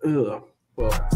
Ugh. Well.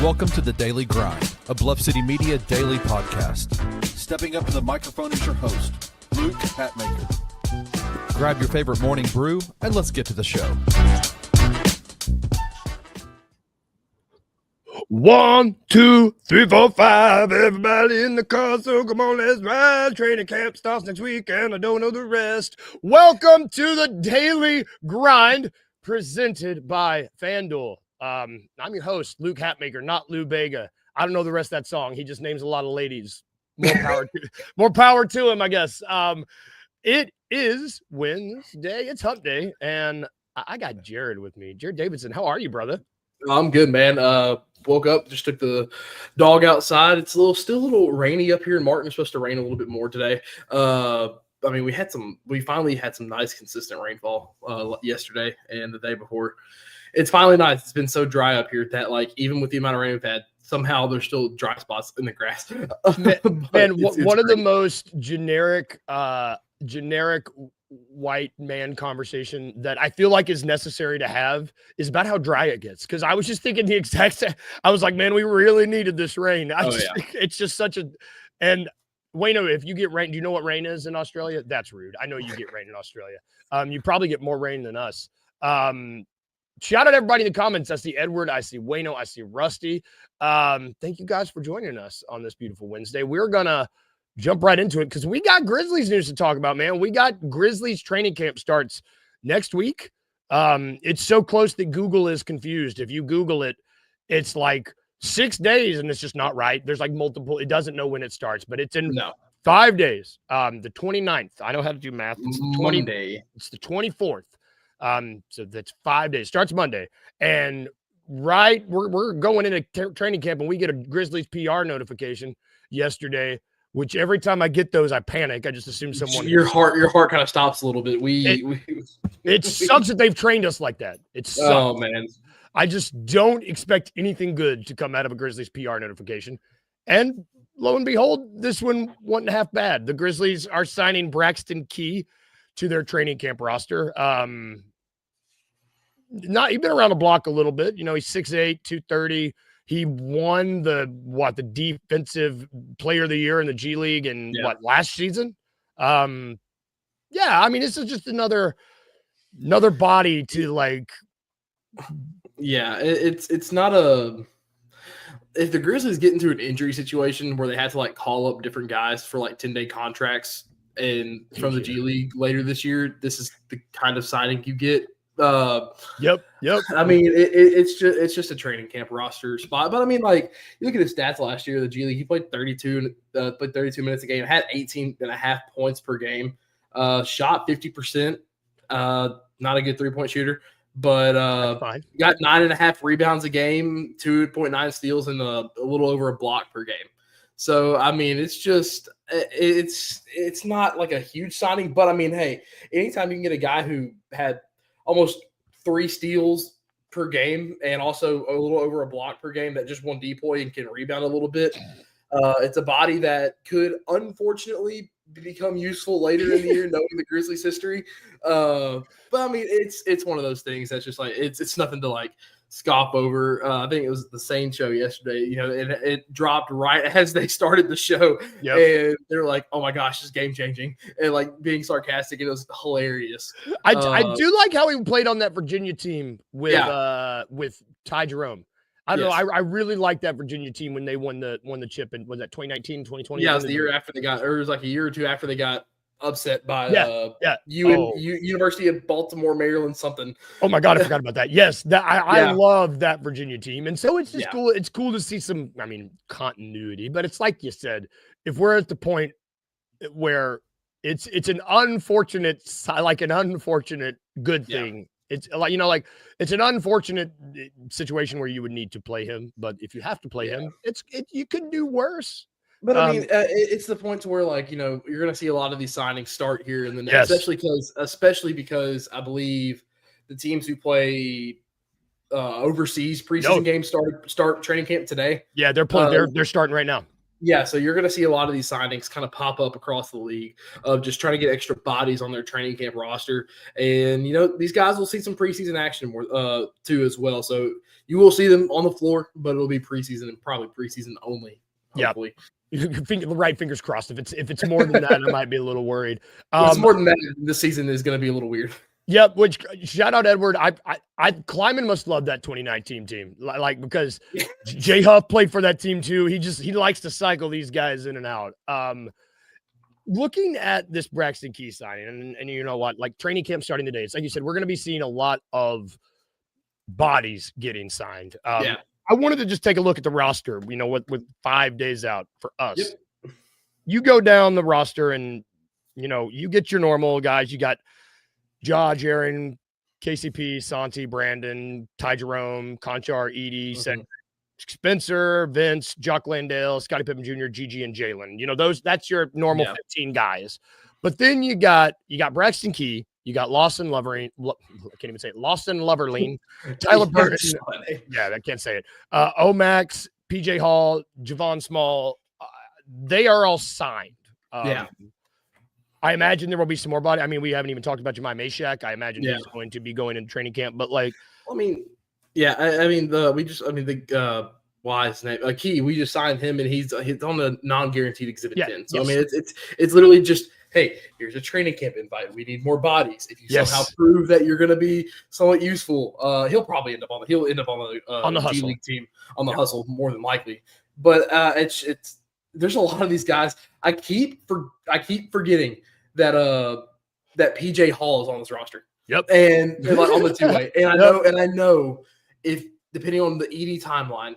Welcome to The Daily Grind, a Bluff City Media daily podcast. Stepping up to the microphone is your host, Luke Hatmaker. Grab your favorite morning brew, and let's get to the show. 1, 2, 3, 4, 5. Everybody in the car, so come on, let's ride. Training camp starts next week, and I don't know the rest. Welcome to the Daily Grind, presented by FanDuel. I'm your host, Luke Hatmaker, not Lou Bega. I don't know the rest of that song. He just names a lot of ladies. More power to him, I guess. It is Wednesday. It's Hump Day, and I got Jared with me. Jared Davidson, how are you, brother? I'm good, man. Woke up, just took the dog outside. It's still a little rainy up here in Martin. It's supposed to rain a little bit more today. We finally had some nice, consistent rainfall yesterday and the day before. It's finally nice. It's been so dry up here that, like, even with the amount of rain we've had, somehow there's still dry spots in the grass. Man, one of the most generic white man conversation that I feel like is necessary to have is about how dry it gets. Because I was just thinking the exact same. I was like, man, we really needed this rain. It's just such a – and Wayno, if you get rain, do you know what rain is in Australia? That's rude. I know you get rain in Australia. You probably get more rain than us. Shout out everybody in the comments. I see Edward. I see Wayno. I see Rusty. Thank you guys for joining us on this beautiful Wednesday. We're going to jump right into it because we got Grizzlies news to talk about, man. We got Grizzlies training camp starts next week. It's so close that Google is confused. If you Google it, it's like 6 days and it's just not right. There's like multiple. It doesn't know when it starts, but it's in 5 days. The 29th. I know how to do math. It's the 20 day. It's the 24th. So that's 5 days. Starts Monday. And we're going into training camp and we get a Grizzlies PR notification yesterday, which every time I get those, I panic. I just assume someone. Your heart kind of stops a little bit. It sucks that they've trained us like that. It sucks. Oh, man. I just don't expect anything good to come out of a Grizzlies PR notification. And lo and behold, this one wasn't half bad. The Grizzlies are signing Braxton Key to their training camp roster. He's been around the block a little bit. You know, he's 6'8", 230. He won the defensive player of the year in the G League last season. I mean, this is just another body to like. Yeah, it's not a. If the Grizzlies get into an injury situation where they have to like call up different guys for like 10-day contracts and from the G League later this year, this is the kind of signing you get. Yep. I mean, it's just a training camp roster spot. But I mean, like, you look at his stats last year, the G League, he played 32 minutes a game, had 18.5 points per game, shot 50%, not a good 3-point shooter, but got 9.5 rebounds a game, 2.9 steals, and a little over a block per game. So, I mean, it's just it's not like a huge signing, but I mean, hey, anytime you can get a guy who had almost 3 steals per game and also a little over a block per game that just won DPOY and can rebound a little bit, it's a body that could unfortunately become useful later in the year, knowing the Grizzlies history. But I mean, it's one of those things that's just like it's nothing to like scoff over. I think it was the Sane show yesterday. You know, and it dropped right as they started the show, and they're like, "Oh my gosh, it's game changing," and like being sarcastic. And it was hilarious. I do like how he played on that Virginia team with Ty Jerome. I don't know. I really like that Virginia team when they won the chip in, was that 2019, 2020? Yeah, it was the year after they got, or it was like a year or two after they got upset by University of Baltimore, Maryland, something. Oh my God, I forgot about that. Yes, I love that Virginia team, and so it's just cool. It's cool to see some, continuity. But it's like you said, if we're at the point where it's an unfortunate good thing. It's like, it's an unfortunate situation where you would need to play him, but if you have to play him, you could do worse. But it's the point to where, like, you're going to see a lot of these signings start here in the next, especially because I believe the teams who play overseas preseason games start training camp today. Yeah, they're playing. They're starting right now. Yeah, so you're going to see a lot of these signings kind of pop up across the league of just trying to get extra bodies on their training camp roster. And, these guys will see some preseason action more too as well. So you will see them on the floor, but it'll be preseason and probably preseason only, hopefully. Right, fingers crossed. If it's more than that, I might be a little worried. If it's more than that, this season is going to be a little weird. Yep. Which, shout out Edward. Kleiman must love that 2019 team, like, because Jay Huff played for that team too. He likes to cycle these guys in and out. Looking at this Braxton Key signing, and you know what, like, training camp starting today. It's like you said, we're going to be seeing a lot of bodies getting signed. I wanted to just take a look at the roster, with 5 days out for us. Yep. You go down the roster and, you get your normal guys. You got Judge, Aaron, KCP, Santi, Brandon, Ty Jerome, Conchar, Edie, Spencer, Vince, Jock Landale, Scottie Pippen Jr., Gigi, and Jalen. That's your normal 15 guys. But then you got Braxton Key, you got Lawson Loverline. I can't even say it. Lawson Loverline, Tyler Burton. I can't say it. Omax, PJ Hall, Javon Small. They are all signed. I imagine there will be some more body. We haven't even talked about Jemai Mashak. I imagine he's going to be going into training camp. But why his name? Key. We just signed him, and he's on the non-guaranteed Exhibit 10. So it's literally just, hey, here's a training camp invite. We need more bodies. If you somehow prove that you're going to be somewhat useful, he'll probably end up on the Hustle League team, on the Hustle more than likely. But it's there's a lot of these guys. I keep forgetting that PJ Hall is on this roster. Yep. And like on the two-way. And I know if depending on the ED timeline,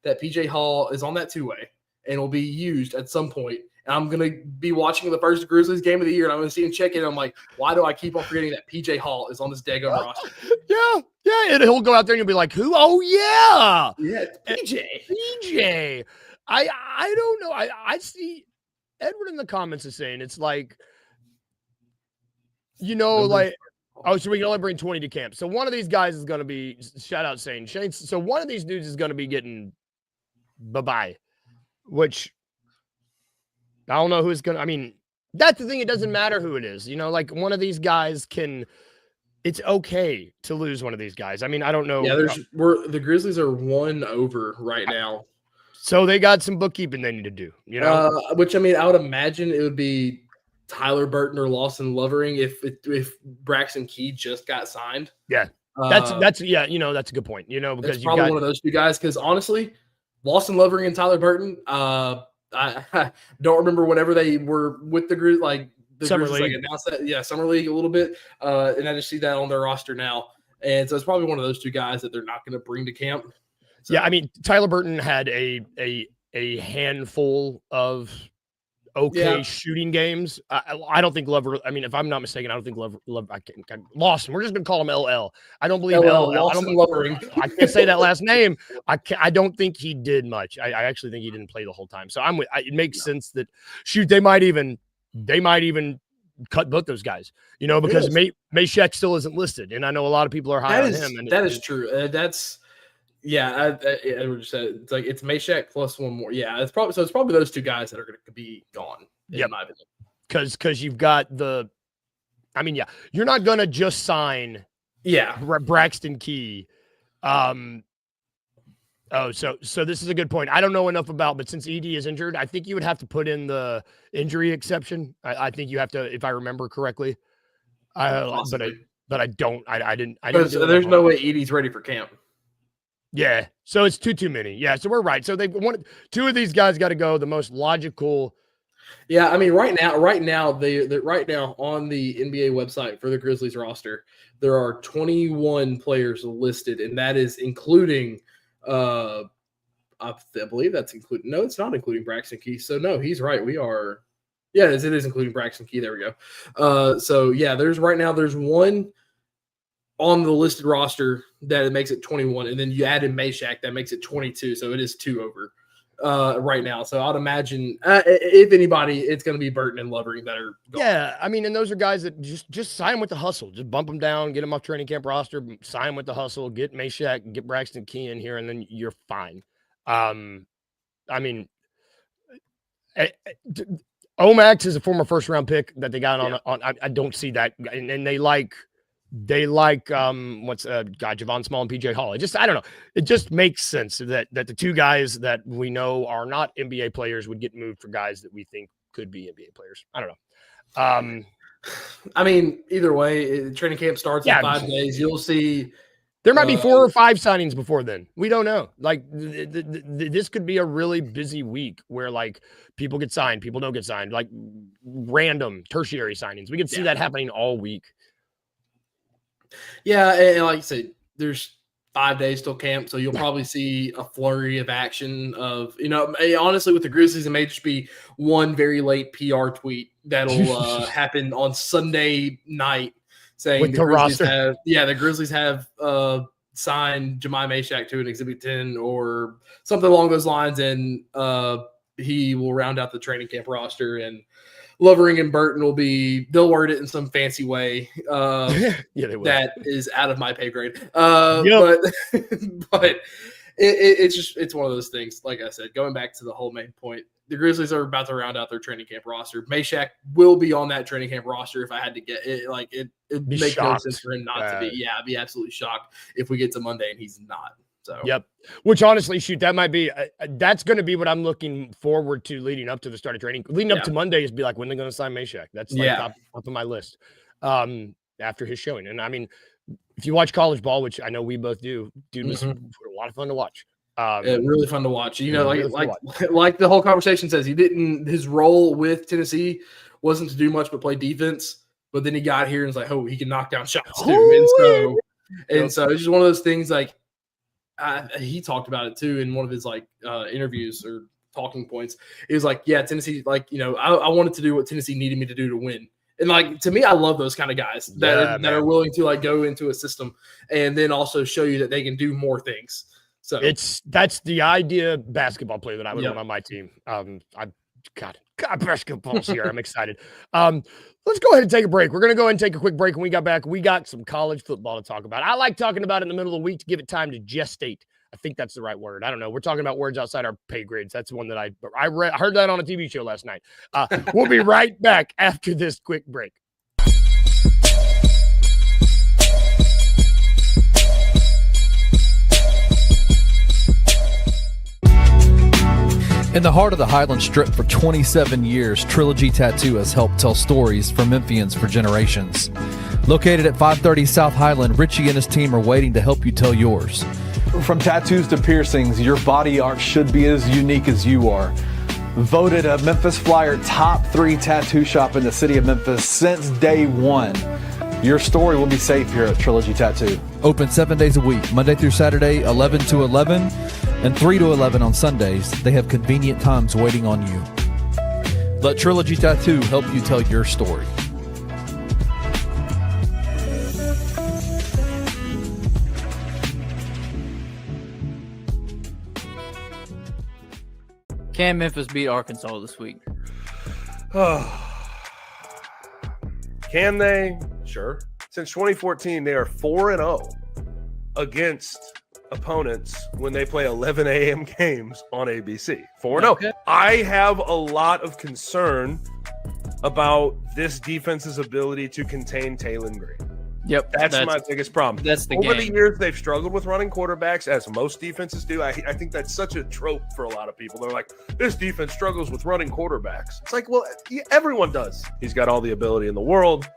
that PJ Hall is on that two-way and will be used at some point. And I'm going to be watching the first Grizzlies game of the year, and I'm going to see him check in. And I'm like, why do I keep on forgetting that PJ Hall is on this daggone roster? Yeah. And he'll go out there and you'll be like, who? Oh, yeah. Yeah, PJ. I don't know. I see Edward in the comments is saying it's like, so we can only bring 20 to camp. So one of these guys is going to be, shout out Shane. So one of these dudes is going to be getting bye-bye, which I don't know who's going to, that's the thing. It doesn't matter who it is. Like one of these guys it's okay to lose one of these guys. I don't know. Yeah, the Grizzlies are 1 over right now. So they got some bookkeeping they need to do, Which I would imagine it would be Tyler Burton or Lawson Lovering if Braxton Key just got signed. Yeah, that's a good point. Because it's probably one of those two guys. Because honestly, Lawson Lovering and Tyler Burton, I don't remember whenever they were with the Grizzlies, like the Summer Grizzlies League. Announced that, Summer League a little bit, and I just see that on their roster now. And so it's probably one of those two guys that they're not going to bring to camp. So. Yeah, Tyler Burton had a handful of shooting games. I don't think Lover. If I'm not mistaken, I don't think Lover. Lawson. We're just gonna call him LL. I don't believe LL. Lovering. I can't say that last name. I don't think he did much. I actually think he didn't play the whole time. So it makes sense that they might even cut both those guys. Because Mashak still isn't listed, and I know a lot of people are high on him. And that is true. That's. Yeah, Edward just said it's like it's Mashak plus one more. Yeah, it's probably those two guys that are going to be gone. In my opinion, because you've got you're not going to just sign Braxton Key So this is a good point. I don't know enough about, but since ED is injured, I think you would have to put in the injury exception. I think you have to, if I remember correctly. But I don't. I didn't. There's no way Edie's ready for camp. Yeah. So it's too many. Yeah. So we're right. So they wanted 2 of these guys got to go. The most logical. Yeah. I mean, right now, right now on the NBA website for the Grizzlies roster, there are 21 players listed, and that is including. I believe that's including. No, it's not including Braxton Key. So no, he's right. We are. Yeah, it is including Braxton Key. There we go. So yeah, there's 1 on the listed roster that makes it 21, and then you add in Meshack, that makes it 22. So it is 2 over right now. So I'd imagine if anybody, it's going to be Burton and Lovering that are gone. Yeah, I mean, and those are guys that just sign with the hustle. Just bump them down, get them off training camp roster, sign with the hustle, get Meshack, get Braxton Key in here, and then you're fine. I mean, Omax is a former first-round pick that they got on. I don't see that, and they like Javon Small and PJ Hall. I don't know. It just makes sense that the 2 guys that we know are not NBA players would get moved for guys that we think could be NBA players. I don't know. I mean, either way, training camp starts in 5 days. You'll see. There might be 4 or 5 signings before then. We don't know. Like this could be a really busy week where like people get signed, people don't get signed, like random tertiary signings. We could see that happening all week. Yeah, and like you said, there's 5 days till camp, so you'll probably see a flurry of action of, honestly, with the Grizzlies, it may just be one very late PR tweet that'll happen on Sunday night saying with the Grizzlies roster. The Grizzlies have signed Jemai Meshack to an Exhibit 10 or something along those lines, and he will round out the training camp roster, and Lovering and Burton they'll word it in some fancy way that is out of my pay grade. But it's one of those things. Like I said, going back to the whole main point, the Grizzlies are about to round out their training camp roster. Meshack will be on that training camp roster if I had to get it. Like it makes no sense for him not to be. Yeah, I'd be absolutely shocked if we get to Monday and he's not. So which honestly, that might be that's going to be what I'm looking forward to leading up to the start of training. Leading up to Monday is be like, when they're going to sign Meshack. That's top of my list after his showing. And I mean, if you watch college ball, which I know we both do, dude was a lot of fun to watch. Really fun to watch. Like the whole conversation says, his role with Tennessee wasn't to do much but play defense. But then he got here and was like, oh, he can knock down shots too. And so it's just one of those things like. He talked about it too in one of his interviews or talking points. He was like, yeah, Tennessee, I wanted to do what Tennessee needed me to do to win. And to me, I love those kind of guys that are willing to go into a system and then also show you that they can do more things. So that's the idea basketball player that I would want on my team. God, basketball's here. I'm excited. Let's go ahead and take a break. We're going to go ahead and take a quick break. When we got back, we got some college football to talk about. I like talking about it in the middle of the week to give it time to gestate. I think that's the right word. I don't know. We're talking about words outside our pay grades. That's one that I heard that on a TV show last night. We'll be right back after this quick break. In the heart of the Highland Strip for 27 years, Trilogy Tattoo has helped tell stories for Memphians for generations. Located at 530 South Highland, Richie and his team are waiting to help you tell yours. From tattoos to piercings, your body art should be as unique as you are. Voted a Memphis Flyer top 3 tattoo shop in the city of Memphis since day one. Your story will be safe here at Trilogy Tattoo. Open 7 days a week, Monday through Saturday, 11 to 11, and 3 to 11 on Sundays. They have convenient times waiting on you. Let Trilogy Tattoo help you tell your story. Can Memphis beat Arkansas this week? Can they? Sure. Since 2014, they are 4-0 against opponents when they play 11 a.m. games on ABC. 4-0. Okay. I have a lot of concern about this defense's ability to contain Taylon Green. Yep. That's my biggest problem. That's the Over game. the years, they've struggled with running quarterbacks, as most defenses do. I think that's such a trope for a lot of people. They're like, this defense struggles with running quarterbacks. It's like, well, everyone does. He's got all the ability in the world.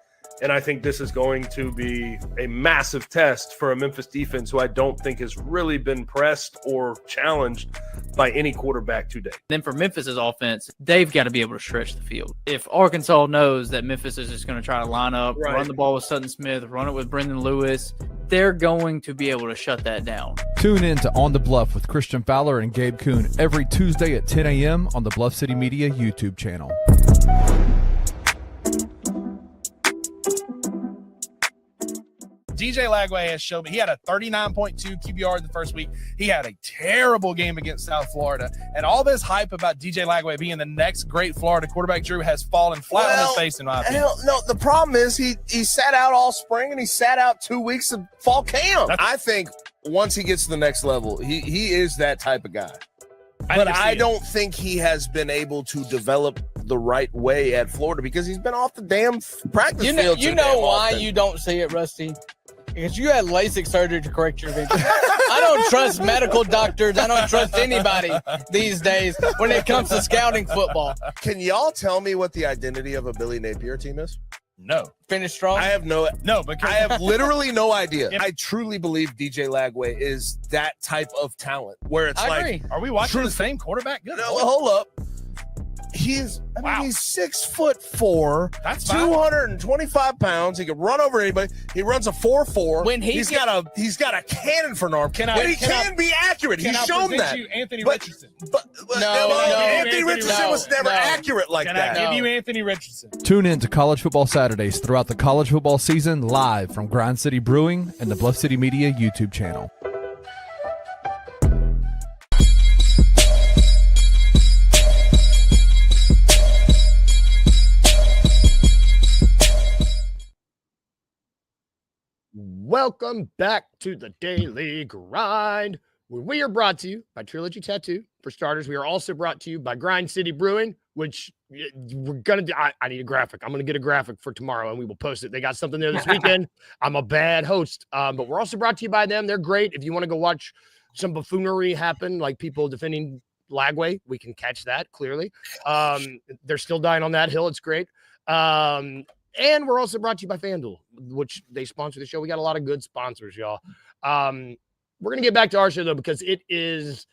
And I think this is going to be a massive test for a Memphis defense who I don't think has really been pressed or challenged by any quarterback today. Then for Memphis's offense, they've got to be able to stretch the field. If Arkansas knows that Memphis is just going to try to line up, run the ball with Sutton Smith, run it with Brendan Lewis, they're going to be able to shut that down. Tune in to On the Bluff with Christian Fowler and Gabe Kuhn every Tuesday at 10 a.m. on the Bluff City Media YouTube channel. DJ Lagway has shown me he had a 39.2 QBR in the first week. He had a terrible game against South Florida. And all this hype about DJ Lagway being the next great Florida quarterback, Drew, has fallen flat on his face in my opinion. No, the problem is he sat out all spring and he sat out 2 weeks of fall camp. I think once he gets to the next level, he is that type of guy. But I don't think he has been able to develop the right way at Florida because he's been off the damn practice field. You know why you don't see it, Rusty? Because you had LASIK surgery to correct your vision. I don't trust medical doctors. I don't trust anybody these days when it comes to scouting football. Can y'all tell me what the identity of a Billy Napier team is? No. Finish strong? I have because I have literally no idea. I truly believe DJ Lagway is that type of talent where it's I agree. Are we watching the same quarterback? Good. No, hold up. He's 6'4". That's fine. 225 pounds. He can run over anybody. He runs a 4.4. When he's got a cannon for an arm. He can be accurate. He's shown that. Anthony Richardson. No. Anthony Richardson was never accurate like that. Can I give you Anthony Richardson? Tune in to College Football Saturdays throughout the college football season live from Grind City Brewing and the Bluff City Media YouTube channel. Welcome back to the Daily Grind, where we are brought to you by Trilogy Tattoo. For starters, we are also brought to you by Grind City Brewing, which we're going to do. I need a graphic. I'm going to get a graphic for tomorrow, and we will post it. They got something there this weekend. I'm a bad host, but we're also brought to you by them. They're great. If you want to go watch some buffoonery happen, like people defending Lagway, we can catch that, clearly. They're still dying on that hill. It's great. And we're also brought to you by FanDuel, which they sponsor the show. We got a lot of good sponsors, y'all. We're going to get back to our show, though, because it's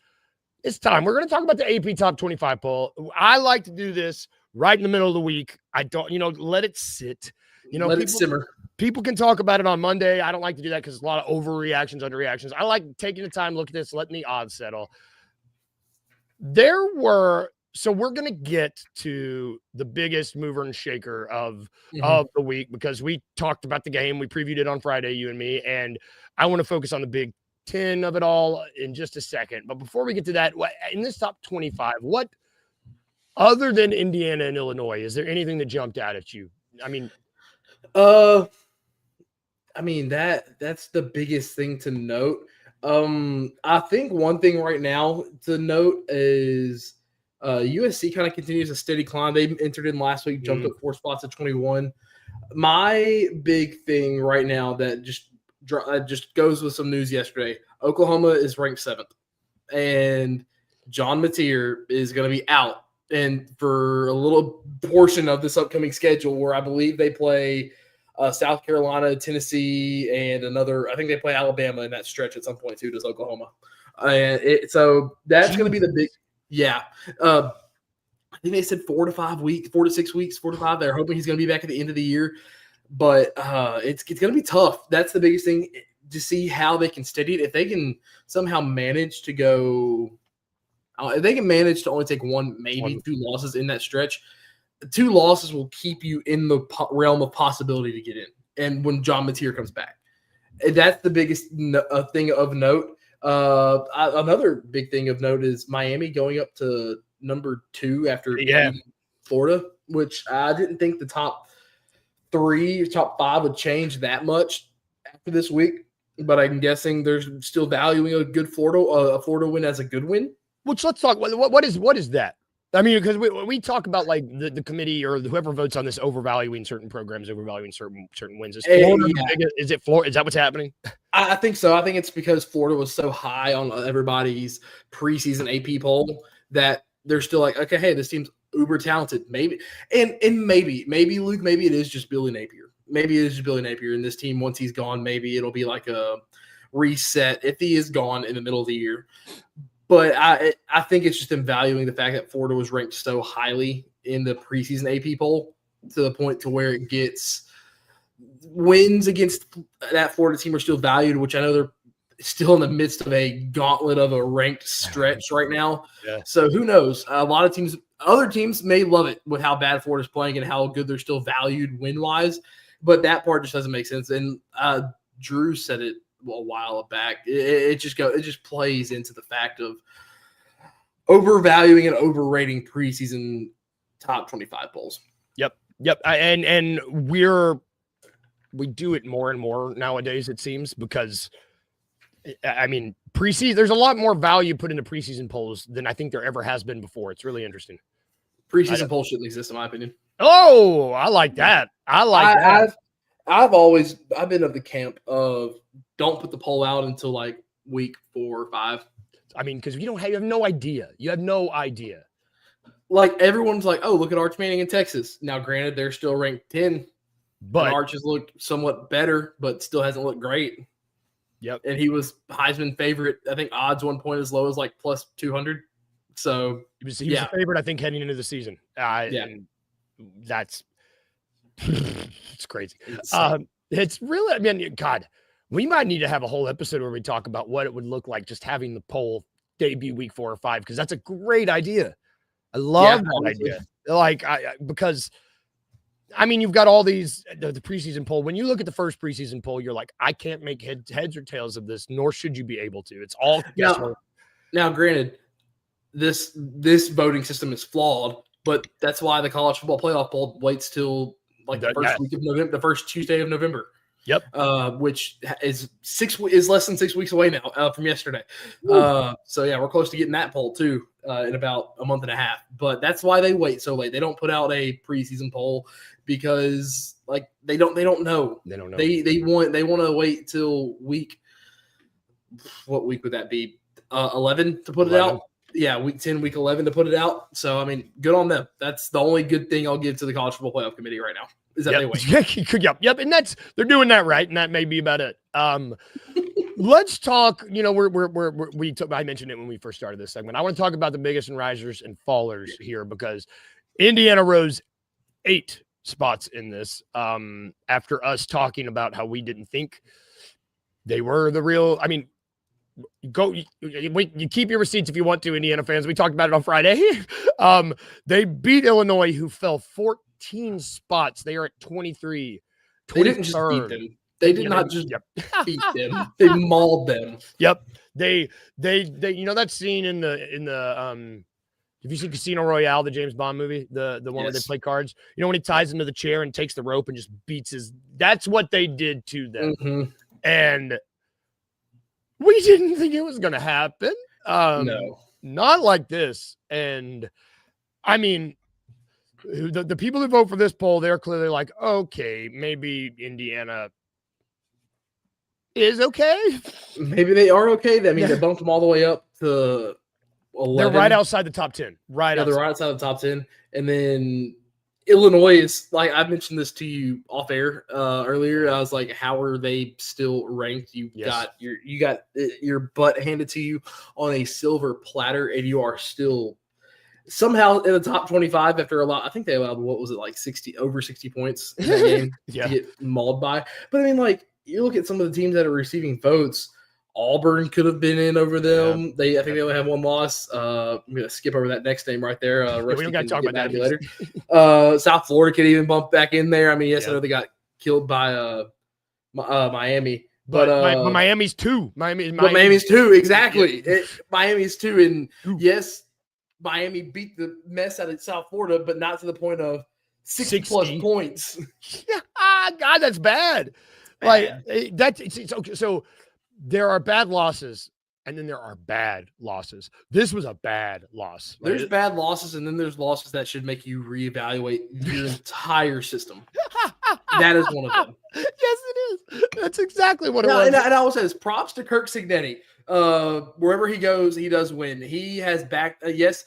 time. We're going to talk about the AP Top 25 poll. I like to do this right in the middle of the week. I don't, let it sit. Let it simmer. People can talk about it on Monday. I don't like to do that because there's a lot of overreactions, underreactions. I like taking the time, look at this, letting the odds settle. So we're going to get to the biggest mover and shaker of the week because we talked about the game. We previewed it on Friday, you and me, and I want to focus on the Big Ten of it all in just a second. But before we get to that, in this top 25, what other than Indiana and Illinois, is there anything that jumped out at you? That's the biggest thing to note. I think one thing right now to note is USC kind of continues a steady climb. They entered in last week, jumped up 4 spots at 21. My big thing right now that just goes with some news yesterday, Oklahoma is ranked 7th, and John Mateer is going to be out and for a little portion of this upcoming schedule where I believe they play South Carolina, Tennessee, and I think they play Alabama in that stretch at some point too, does Oklahoma. So that's going to be the big – yeah. I think they said 4 to 6 weeks, 4 to 5. They're hoping he's going to be back at the end of the year. But it's going to be tough. That's the biggest thing to see how they can steady it. If they can somehow manage to go if they can manage to only take 1, maybe 2 losses in that stretch, 2 losses will keep you in the realm of possibility to get in. And when John Mateer comes back, and that's the biggest thing of note. Another big thing of note is Miami going up to number 2 after Florida, which I didn't think the top 3, top 5 would change that much after this week. But I'm guessing they're still valuing a Florida win as a good win. Which let's talk. What is that? I mean, because we talk about like the committee or whoever votes on this overvaluing certain programs, overvaluing certain wins. Is Florida the biggest? Is it Florida? Is that what's happening? I think so. I think it's because Florida was so high on everybody's preseason AP poll that they're still like, okay, hey, this team's uber talented. Maybe maybe Luke, maybe it is just Billy Napier. Maybe it is just Billy Napier, and this team, once he's gone, maybe it'll be like a reset if he is gone in the middle of the year. But I think it's just them valuing the fact that Florida was ranked so highly in the preseason AP poll to the point to where it gets wins against that Florida team are still valued, which I know they're still in the midst of a gauntlet of a ranked stretch right now. Yeah. So who knows? A lot of teams, other teams may love it with how bad Florida's playing and how good they're still valued win-wise, but that part just doesn't make sense. And Drew said it a while back. It just plays into the fact of overvaluing and overrating preseason top 25 polls. Yep. And we do it more and more nowadays, it seems, because I mean, preseason, there's a lot more value put into preseason polls than I think there ever has been before. It's really interesting. Preseason polls shouldn't exist, in my opinion. Oh, I like that. That. I've been of the camp of don't put the poll out until like week 4 or 5. I mean, because you have no idea. You have no idea. Like everyone's like, oh, look at Arch Manning in Texas. Now, granted, they're still ranked 10, but Arch has looked somewhat better, but still hasn't looked great. Yep. And he was Heisman favorite. I think odds one point as low as like plus 200. So he was a favorite, I think, heading into the season. And that's it's crazy. It's really, I mean, God, we might need to have a whole episode where we talk about what it would look like just having the poll debut week 4 or 5, because that's a great idea. I love that idea. Like, because I mean, you've got all these the preseason poll. When you look at the first preseason poll, you're like, I can't make heads or tails of this, nor should you be able to. It's all guesswork. Now, granted, this voting system is flawed, but that's why the college football playoff poll waits till like the first week of November, the first Tuesday of November. Yep. Which is less than 6 weeks away now from yesterday. So yeah, we're close to getting that poll too in about a month and a half. But that's why they wait so late. They don't put out a preseason poll because like they don't know. They don't know. They want to wait till what week would that be? 11 to put it out. Yeah, week 10, week 11 to put it out. So I mean, good on them. That's the only good thing I'll give to the College Football Playoff Committee right now. Is that they wait. Yep. And they're doing that right, and that may be about it. Let's talk. You know, I mentioned it when we first started this segment. I want to talk about the biggest and risers and fallers here, because Indiana rose 8 spots in this after us talking about how we didn't think they were the real. I mean, you keep your receipts if you want to, Indiana fans. We talked about it on Friday. They beat Illinois, who fell 14 spots. They are at 23. They didn't just beat them. They did not just beat them. They mauled them. Yep. They you know that scene in the have you seen Casino Royale, the James Bond movie? The one where they play cards? You know when he ties him to the chair and takes the rope and just beats that's what they did to them. Mm-hmm. And we didn't think it was going to happen. No. Not like this. And I mean, the people who vote for this poll, they're clearly like, okay, maybe Indiana is okay. Maybe they are okay. I mean, they bumped them all the way up to 11. They're right outside the top 10. They're right outside the top 10. And then Illinois is, like, I mentioned this to you off air earlier. I was like, how are they still ranked? You got your butt handed to you on a silver platter, and you are still somehow in the top 25 after a lot. I think they allowed, what was it, like over 60 points in that game to get mauled by. But I mean, like, you look at some of the teams that are receiving votes. Auburn could have been in over them. I think they only have one loss. I'm going to skip over that next name right there. We don't got to talk about that later. South Florida could even bump back in there. I mean, yes, I know they got killed by Miami. But Miami's 2. Miami's 2, exactly. Miami's 2. And yes, Miami beat the mess out of South Florida, but not to the point of 60+ points. God, that's bad. Like it's okay. So there are bad losses, and then there are bad losses. This was a bad loss. There's bad losses, and then there's losses that should make you reevaluate your entire system. That is one of them. Yes, it is. That's exactly what it was. And I will say this: props to Kirk Cignetti. Wherever he goes, he does win. He has back. His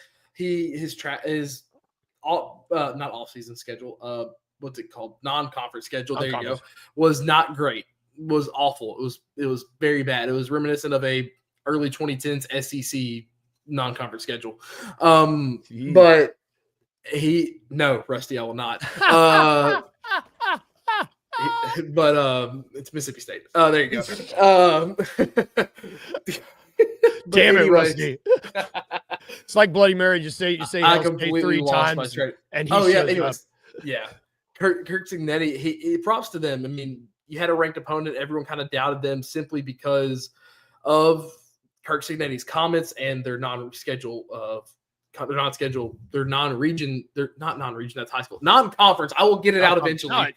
not off season schedule. What's it called? Non-conference schedule. There you go. Was not great. Was awful. It was very bad. It was reminiscent of a early 2010s SEC non-conference schedule. But Rusty, I will not. But it's Mississippi State. There you go. Damn it, Rusty. It's like Bloody Mary. You say I completely 3 lost times. my train. And he anyways. Yeah. Kirk Cignetti, he props to them. I mean, you had a ranked opponent. Everyone kind of doubted them simply because of Kirk Cignetti's comments and their non-region. They're not non-region. That's high school. Non-conference. I will get it out eventually.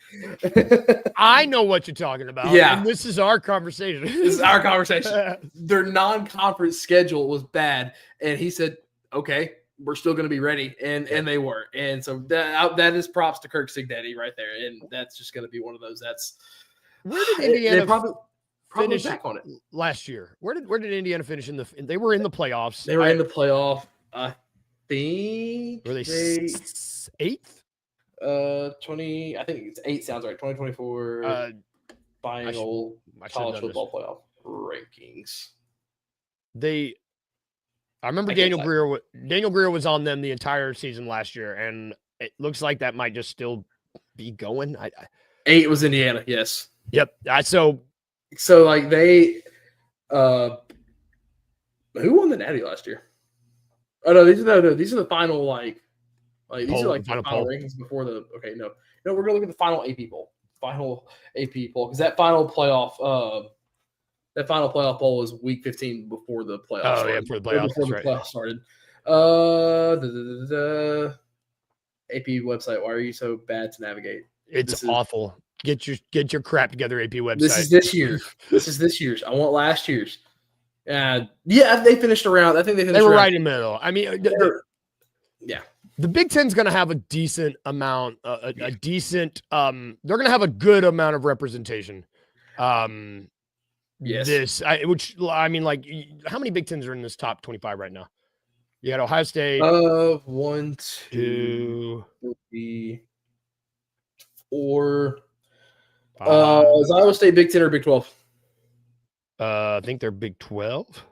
I know what you're talking about. Yeah. And this is our conversation. This is our conversation. Their non-conference schedule was bad. And he said, okay, we're still going to be ready. And they were. And so that is props to Kirk Cignetti right there. And that's just going to be one of those. Where did Indiana probably finish back on it last year? Where did Indiana finish they were in the playoffs. They were in the playoff. I think were they 8th? 20. I think it's 8 sounds right. 2024 final college football playoff rankings. I remember Daniel Greer was on them the entire season last year, and it looks like that might just still be going. 8 was Indiana, yes. Yep. So like they who won the Natty last year? Oh no, these are the final these are like the final rankings before the we're gonna look at the final AP poll. Because that final playoff poll was week 15 before the playoffs. Oh, yeah, before the playoffs. Before the playoffs started. AP website. Why are you so bad to navigate? It's awful. Get your crap together, AP website. This is this year. This is this year's. I want last year's. They finished around. I think they were right in the middle. I mean, yeah. The Big Ten's going to have a decent amount, they're going to have a good amount of representation. Yes. How many Big Tens are in this top 25 right now? You got Ohio State. 1, 2, 3, 4. Is Iowa State Big 10 or Big 12? I think they're Big 12.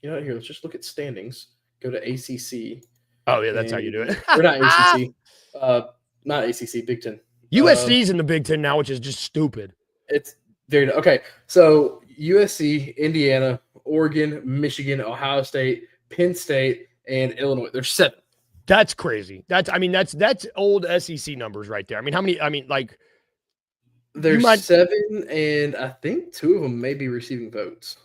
You know, here, let's just look at standings. Go to ACC. Oh, yeah, that's how you do it. We're not ACC. Not ACC, Big 10. USC's in the Big 10 now, which is just stupid. It's very okay. So USC, Indiana, Oregon, Michigan, Ohio State, Penn State, and Illinois. There's 7. That's crazy. That's old SEC numbers right there. I mean, how many? I mean, like there's 7, and I think 2 of them may be receiving votes.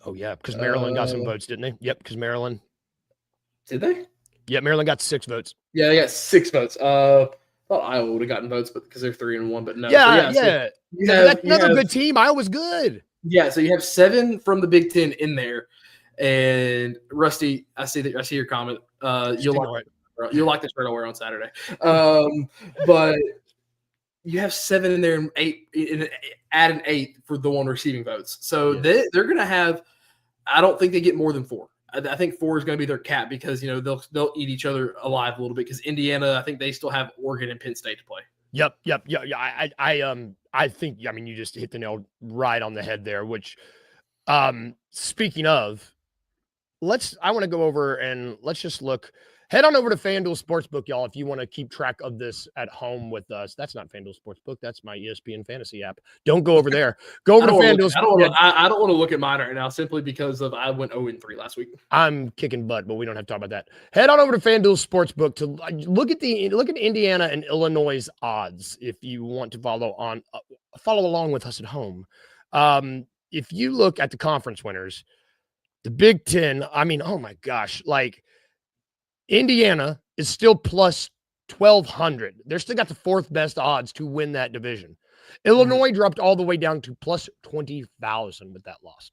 Oh yeah, because Maryland got some votes, didn't they? Yep, because Maryland. Did they? Yeah, Maryland got 6 votes. Yeah, they got 6 votes. I thought Iowa would have gotten votes, but because they're 3-1, but no. Yeah. So that's another good team. Iowa's good. Yeah, so you have 7 from the Big 10 in there. And Rusty, I see your comment. You'll like the shirt I'll wear on Saturday. But you have 7 in there and 8 add an 8 for the one receiving votes. So they're going to have. I don't think they get more than 4. I think 4 is going to be their cap because they'll eat each other alive a little bit because Indiana, I think they still have Oregon and Penn State to play. Yep. I think you just hit the nail right on the head there. Which, speaking of, I want to go over and let's just look. Head on over to FanDuel Sportsbook, y'all, if you want to keep track of this at home with us. That's not FanDuel Sportsbook. That's my ESPN fantasy app. Don't go over there. Go over to FanDuel. I don't want to look at mine right now simply because I went 0-3 last week. I'm kicking butt, but we don't have to talk about that. Head on over to FanDuel Sportsbook to look at Indiana and Illinois' odds if you want to follow along with us at home. If you look at the conference winners, the Big Ten, oh my gosh, Indiana is still plus 1,200. They're still got the 4th best odds to win that division. Illinois dropped all the way down to plus 20,000 with that loss.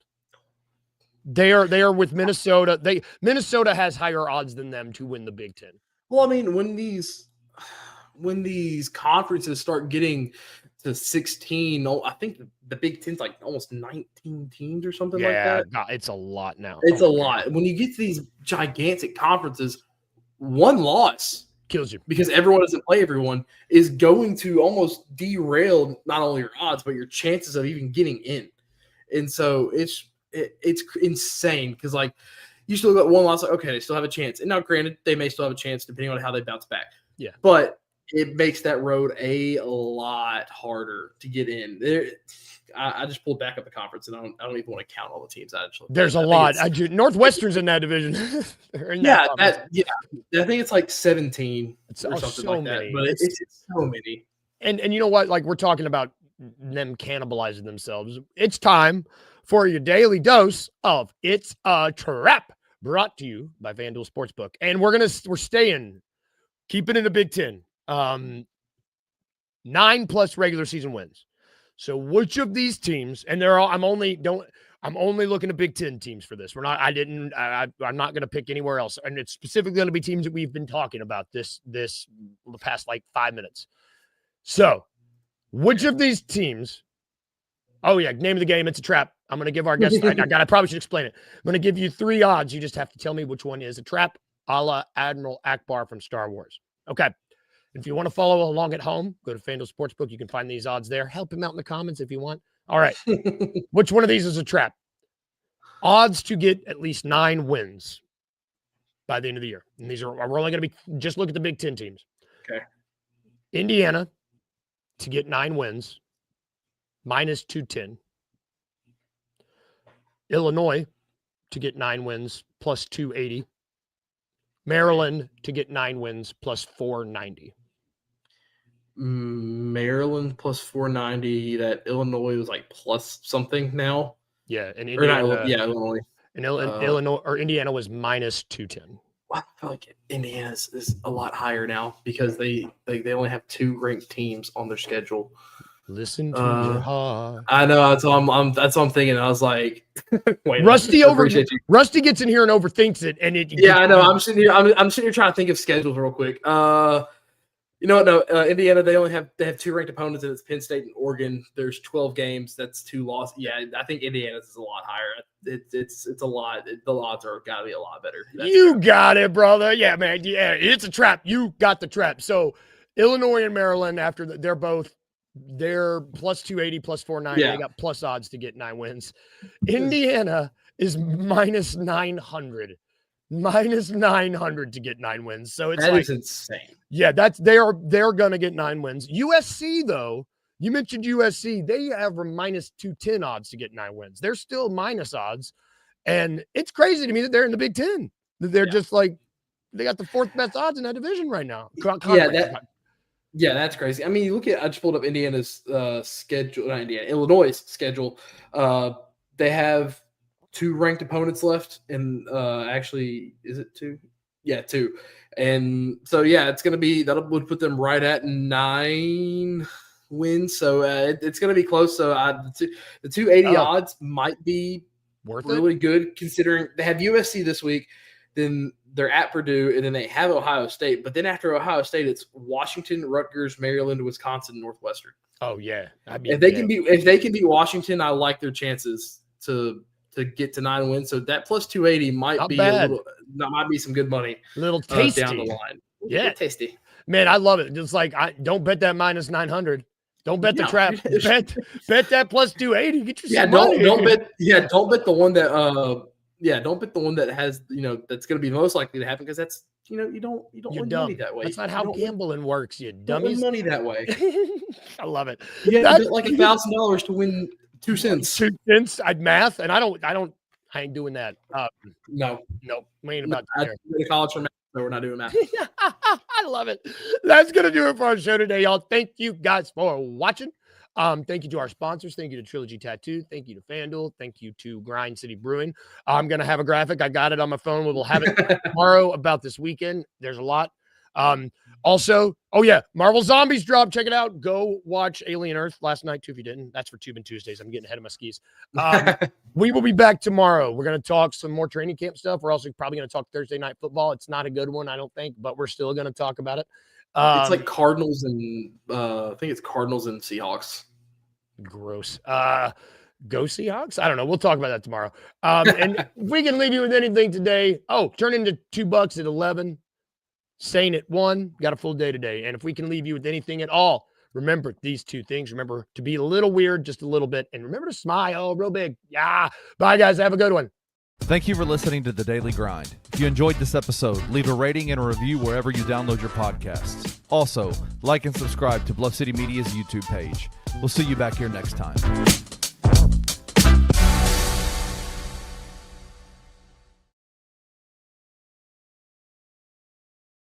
They are with Minnesota. Minnesota has higher odds than them to win the Big Ten. Well, I mean, when these conferences start getting to 16, I think the Big Ten's like almost 19 teams or something like that. Yeah, it's a lot now. It's a lot. When you get to these gigantic conferences, one loss kills you because everyone doesn't play everyone is going to almost derail not only your odds but your chances of even getting in. And so it's insane because like you still got one loss, like, okay, they still have a chance. And now granted, they may still have a chance depending on how they bounce back. Yeah. But it makes that road a lot harder to get in. I just pulled back up the conference, and I don't even want to count all the teams. There's a lot. Northwestern's in that division. I think it's like 17 or something so like many. that. But it's so many. And you know what? Like we're talking about them cannibalizing themselves. It's time for your daily dose of It's a Trap, brought to you by FanDuel Sportsbook. And we're staying, keeping in the Big Ten. 9+ regular season wins. So which of these teams, and they're all, I'm only looking at Big Ten teams for this. I'm not going to pick anywhere else. And it's specifically going to be teams that we've been talking about the past like 5 minutes. So which of these teams, oh yeah, name of the game, It's a Trap. I'm going to give our guests, I probably should explain it. I'm going to give you 3 odds. You just have to tell me which one is a trap, a la Admiral Akbar from Star Wars. Okay. If you want to follow along at home, go to FanDuel Sportsbook. You can find these odds there. Help him out in the comments if you want. All right. Which one of these is a trap? Odds to get at least 9 wins by the end of the year. And we're only going to be, just look at the Big Ten teams. Okay. Indiana to get 9 wins, -210. Illinois to get 9 wins, +280. Maryland to get 9 wins, +490. Maryland +490. That Illinois was like plus something now. Yeah, and Indiana, Illinois. And Illinois or Indiana was -210. I feel like Indiana is a lot higher now because they only have 2 ranked teams on their schedule. Listen to your heart. I know that's what I'm thinking. I was like, wait. Rusty gets in here and overthinks it, and it. Yeah, I know. I'm sitting here trying to think of schedules real quick. You know what? No, Indiana. They have 2 ranked opponents, and it's Penn State and Oregon. There's 12 games. That's 2 losses. Yeah, I think Indiana's is a lot higher. It's a lot. The odds are got to be a lot better. You got it, brother. Yeah, man. Yeah, it's a trap. You got the trap. So Illinois and Maryland, after they're +280, +490. Yeah. They got plus odds to get 9 wins. Indiana is -900. -900 to get 9 wins. So it's that is insane. Yeah, they're gonna get 9 wins. USC, though, you mentioned USC, they have -210 odds to get 9 wins. They're still minus odds. And it's crazy to me that they're in the Big Ten. They're just like they got the 4th best odds in that division right now. Yeah, that's crazy. I mean, you look at I just pulled up Indiana's schedule, not Indiana, Illinois' schedule. They have 2 ranked opponents left, and actually, is it 2? Yeah, 2. And so yeah, it's gonna be that would put them right at 9 wins. So it's gonna be close. So the 280 odds might be worth really good considering they have USC this week. Then they're at Purdue, and then they have Ohio State. But then after Ohio State, it's Washington, Rutgers, Maryland, Wisconsin, Northwestern. Oh yeah, I mean, if they can beat Washington, I like their chances to get to 9 wins. So that +280 might Not be bad. that might be some good money. A little tasty down the line. Yeah, tasty. Man, I love it. It's like don't bet that -900. Don't bet the trap. Bet that +280. Get your money. Don't bet. Yeah, don't bet the one that. Don't bet the one that has that's going to be most likely to happen because that's you don't win money that way. That's not how gambling works. You dummies. Win money that way. I love it. Yeah, bet like $1,000 to win 2 cents. 2 cents. I'd math, and I ain't doing that. No, we ain't about to go to college for math, so we're not doing math. I love it. That's gonna do it for our show today, y'all. Thank you guys for watching. Thank you to our sponsors. Thank you to Trilogy Tattoo. Thank you to FanDuel. Thank you to Grind City Brewing. I'm going to have a graphic. I got it on my phone. We will have it tomorrow about this weekend. There's a lot. Also, oh yeah, Marvel Zombies dropped. Check it out. Go watch Alien Earth last night too if you didn't. That's for Tubin Tuesdays. I'm getting ahead of my skis. We will be back tomorrow. We're going to talk some more training camp stuff. We're also probably going to talk Thursday night football. It's not a good one, I don't think, but we're still going to talk about it. It's like Cardinals and I think it's Cardinals and Seahawks. Gross. Go Seahawks? I don't know. We'll talk about that tomorrow. And if we can leave you with anything today, turn into $2 at 11. Sane at 1, got a full day today. And if we can leave you with anything at all, remember these 2 things. Remember to be a little weird, just a little bit. And remember to smile real big. Yeah. Bye, guys. Have a good one. Thank you for listening to The Daily Grind. If you enjoyed this episode, leave a rating and a review wherever you download your podcasts. Also, like and subscribe to Bluff City Media's YouTube page. We'll see you back here next time.